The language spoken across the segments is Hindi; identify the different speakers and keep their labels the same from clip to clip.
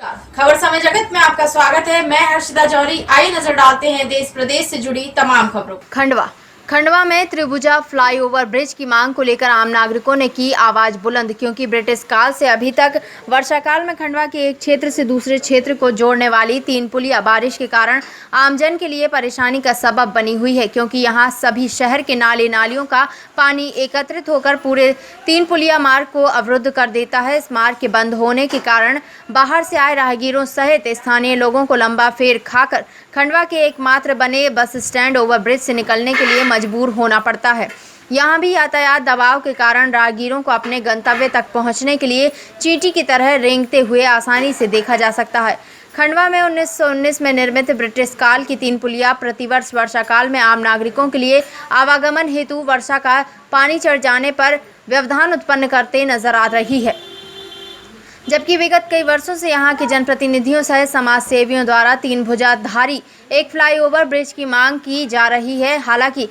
Speaker 1: खबर समय जगत में आपका स्वागत है। मैं हर्षिता जौहरी। आइए नजर डालते हैं देश प्रदेश से जुड़ी तमाम खबरों। खंडवा में त्रिभुजा फ्लाईओवर ब्रिज की मांग को लेकर आम नागरिकों ने की आवाज बुलंद, क्योंकि ब्रिटिश काल से अभी तक वर्षा काल में खंडवा के एक क्षेत्र से दूसरे क्षेत्र को जोड़ने वाली 3 पुलिया बारिश के कारण आमजन के लिए परेशानी का सबब बनी हुई है, क्योंकि यहां सभी शहर के नाले नालियों का पानी एकत्रित होकर पूरे 3 पुलिया मार्ग को अवरुद्ध कर देता है। इस मार्ग के बंद होने के कारण बाहर से आए राहगीरों सहित स्थानीय लोगों को लंबा फेर खाकर खंडवा के एकमात्र बने बस स्टैंड ओवरब्रिज से निकलने के लिए मजबूर होना पड़ता है। यहाँ भी यातायात दबाव के कारण राहगीरों को अपने गंतव्य तक पहुँचने के लिए चींटी की तरह रेंगते हुए आसानी से देखा जा सकता है। खंडवा में 1919 में निर्मित ब्रिटिश काल की 3 पुलिया प्रतिवर्ष वर्षा काल में आम नागरिकों के लिए आवागमन हेतु वर्षा का पानी चढ़ जाने पर व्यवधान उत्पन्न करते नजर आ रही है, जबकि विगत कई वर्षों से यहां के जनप्रतिनिधियों सहित समाज सेवियों द्वारा 3 भुजाधारी एक फ्लाईओवर ब्रिज की मांग की जा रही है। हालांकि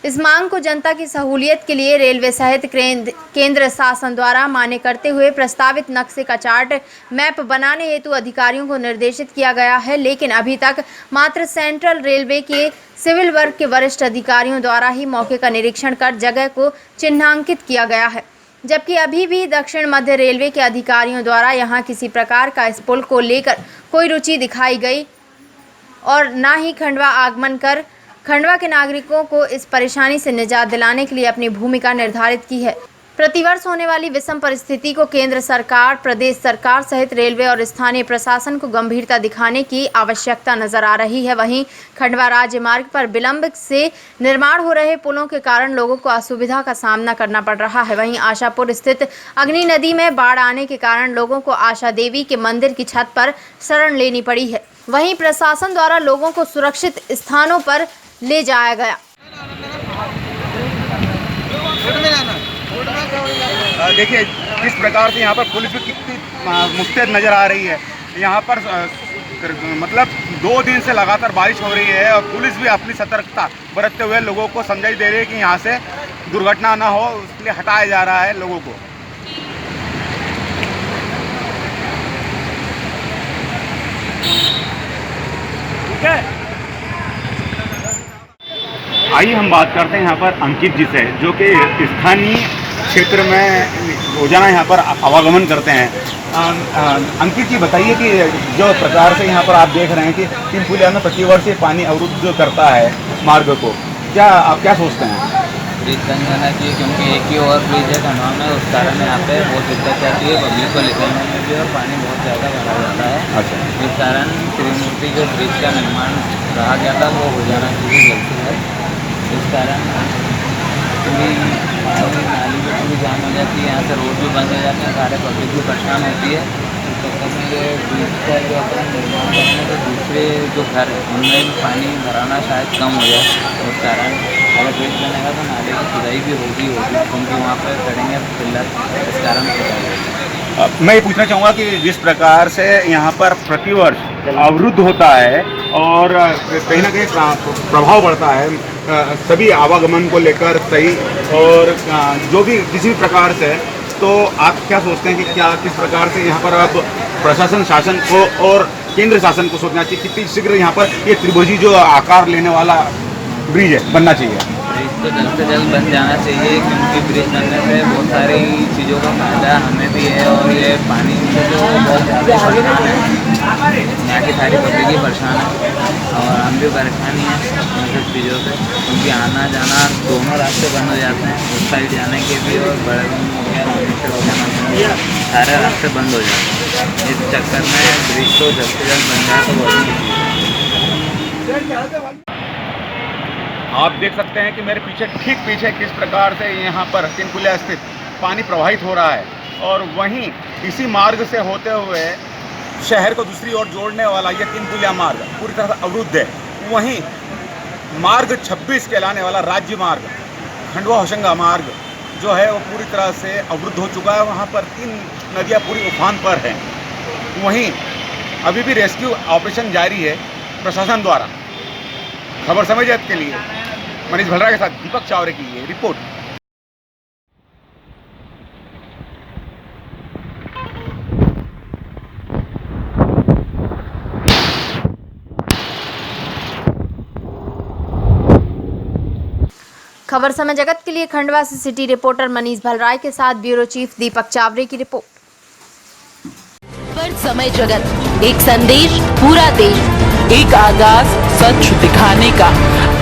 Speaker 1: इस मांग को जनता की सहूलियत के लिए रेलवे सहित केंद्र शासन द्वारा मान्य करते हुए प्रस्तावित नक्शे का चार्ट मैप बनाने हेतु अधिकारियों को निर्देशित किया गया है, लेकिन अभी तक मात्र सेंट्रल रेलवे के सिविल वर्ग के वरिष्ठ अधिकारियों द्वारा ही मौके का निरीक्षण कर जगह को चिन्हांकित किया गया है, जबकि अभी भी दक्षिण मध्य रेलवे के अधिकारियों द्वारा यहां किसी प्रकार का इस पुल को लेकर कोई रुचि दिखाई गई और न ही खंडवा आगमन कर खंडवा के नागरिकों को इस परेशानी से निजात दिलाने के लिए अपनी भूमिका निर्धारित की है। प्रतिवर्ष होने वाली विषम परिस्थिति को केंद्र सरकार, प्रदेश सरकार सहित रेलवे और स्थानीय प्रशासन को गंभीरता दिखाने की आवश्यकता नजर आ रही है। वहीं खंडवा राज्य मार्ग पर विलंब से निर्माण हो रहे पुलों के कारण लोगों को असुविधा का सामना करना पड़ रहा है। वहीं आशापुर स्थित अग्नि नदी में बाढ़ आने के कारण लोगों को आशा देवी के मंदिर की छत पर शरण लेनी पड़ी है। वहीं प्रशासन द्वारा लोगों को सुरक्षित स्थानों पर ले जाया गया।
Speaker 2: देखिए किस प्रकार से यहाँ पर पुलिस भी कितनी मुस्तैद नज़र आ रही है। यहाँ पर मतलब 2 दिन से लगातार बारिश हो रही है और पुलिस भी अपनी सतर्कता बरतते हुए लोगों को समझाई दे रही है कि यहाँ से दुर्घटना ना हो, इसलिए हटाया जा रहा है लोगों को। ठीक है, आइए हम बात करते हैं यहाँ पर अंकित जी से, जो कि स्थानीय क्षेत्र में रोजाना यहाँ पर आवागमन करते हैं। अंकित जी बताइए कि जो प्रकार से यहाँ पर आप देख रहे हैं कि 3 पुलिया में प्रतिवर्ष ये पानी अवरुद्ध करता है मार्ग को, आप क्या सोचते हैं?
Speaker 3: ब्रिज बन जाना चाहिए, क्योंकि एक ही और ब्रिज है खंडवा में, उस कारण यहाँ पे बहुत दिक्कत आती है पब्लिक को निकलने में भी, और पानी बहुत ज़्यादा भरा जाता है।
Speaker 2: अच्छा,
Speaker 3: इस कारण त्रिमूर्ति जो ब्रिज का निर्माण रहा गया था वो हो जाना चाहिए जल्द से जल्द। इस कारण पूरी नाली भी पूरी जाम हो जाती है, यहाँ से रोड भी बंद हो जाते हैं, सारे पब्लिक भी परेशान होती है। तो कभी ये ब्रिज का जो अपन निर्माण करेंगे तो दूसरे जो घर है उनमें भी पानी भराना शायद कम हो जाए। उस कारण अगर ब्रिज बनेगा तो नाले की खुदाई भी होगी, क्योंकि वहाँ पर करेंगे पिलर, इस कारण खुदाई।
Speaker 2: मैं ये पूछना चाहूँगा कि जिस प्रकार से यहाँ पर प्रतिवर्ष अवरुद्ध होता है और कहीं ना कहीं प्रभाव पड़ता है सभी आवागमन को लेकर सही, और जो भी किसी भी प्रकार से, तो आप क्या सोचते हैं कि क्या किस प्रकार से यहाँ पर अब प्रशासन, शासन को और केंद्र शासन को सोचना चाहिए, कितनी शीघ्र यहाँ पर ये त्रिभुजी जो आकार लेने वाला ब्रिज है बनना चाहिए?
Speaker 3: ब्रिज तो जल्द से जल्द बन जाना चाहिए, क्योंकि ब्रिज बनने से बहुत सारी चीज़ों का फायदा हमें भी है, और ये पानी से जो बहुत ज़्यादा परेशान है, यहाँ की सारी पब्लिक ही परेशान है और हम भी परेशान ही हैं इन सब चीज़ों से, क्योंकि आना जाना दोनों रास्ते बंद हो जाते हैं, उस साइड जाने के भी और बड़े हो गया, सारे रास्ते बंद हो जाते हैं। इस चक्कर में ब्रिज तो जल्द से जल्द बन जाए तो बहुत अच्छी।
Speaker 2: आप देख सकते हैं कि मेरे पीछे, ठीक पीछे किस प्रकार से यहाँ पर 3 पुलिया स्थित पानी प्रवाहित हो रहा है, और वहीं इसी मार्ग से होते हुए शहर को दूसरी ओर जोड़ने वाला ये 3 पुलिया मार्ग पूरी तरह से अवरुद्ध है। वहीं मार्ग 26 कहलाने वाला राज्य मार्ग, खंडवा होशंगा मार्ग जो है वो पूरी तरह से अवरुद्ध हो चुका है। वहाँ पर 3 नदियाँ पूरी उफान पर हैं। वहीं अभी भी रेस्क्यू ऑपरेशन जारी है प्रशासन द्वारा। खबर समय जगत के लिए मनीष भल्ला के साथ दीपक चावरे की ये रिपोर्ट।
Speaker 1: खबर समय जगत के लिए खंडवा से सिटी रिपोर्टर मनीष भलराय के साथ ब्यूरो चीफ दीपक चावरे की रिपोर्ट।
Speaker 4: पर समय जगत, एक संदेश पूरा देश, एक आगाज सच दिखाने का।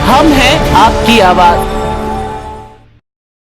Speaker 4: हम हैं आपकी आवाज।